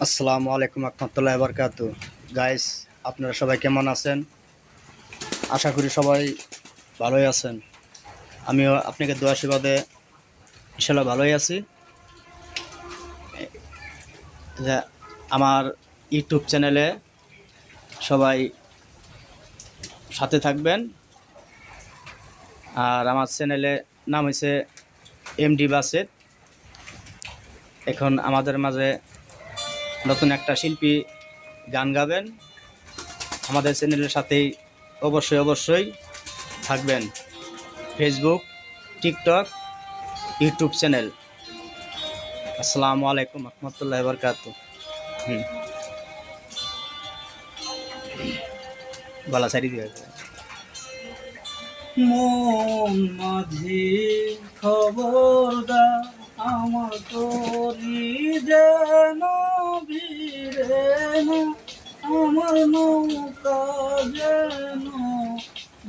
আসসালামু আলাইকুম রহমতুল্লাহি ওয়া বারাকাতুহু। গাইস, আপনারা সবাই কেমন আছেন? আশা করি সবাই ভালোই আছেন। আমিও আপনাকে দোয়া আশীর্বাদে ইনশাল্লাহ ভালোই আছি। যে আমার ইউটিউব চ্যানেলে সবাই সাথে থাকবেন। আর আমার চ্যানেলে নাম হয়েছে এমডি বাসেদ। এখন আমাদের মাঝে নতুন একটা শিল্পী গান গাবেন। আমাদের চ্যানেলের সাথেই অবশ্যই থাকবেন। Facebook, TikTok, YouTube channel. আসসালামু আলাইকুম রহমতুল্লাহি ওয়া বারাকাতুহু। গলা সারি দিয়ে মন মাঝি খবরদার আমার তোরি যেন ভিড়ে না, আমার নৌকা যেন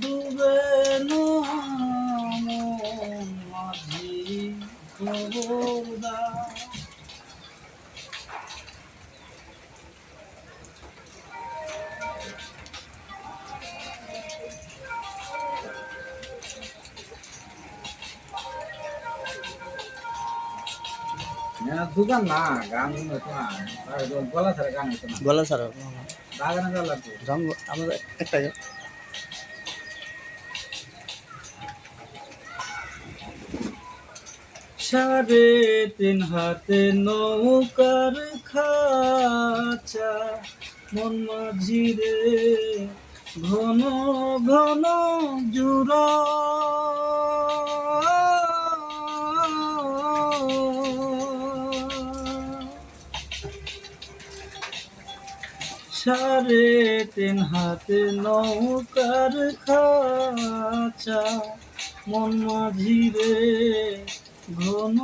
ডুবে না। মন মাঝি খবরদার। দোকান না গান হতো না, গলা ছাড়া গান হতো না। গলা ছাড়া বাগানে গলা আমাদের একটা সাড়ে তিন হাতে নৌকার খাঁচা, মন মাঝিরে ঘন ঘন জুড়া। সাড়ে তিন হাতে নৌকার খাঁচা, মন মাঝিরে ঘন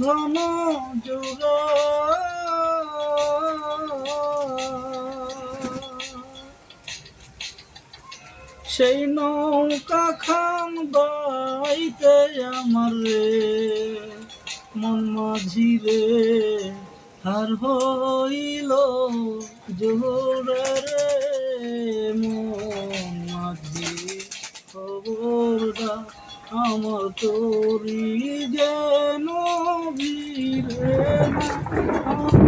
ঘন জোড়া। সেই নৌকা খান বাইতে আমার রে মন মাঝিরে হার হইল জোড়া রে। মন মাঝি খবরদার আমার তোরি যেন ভিড়ে না।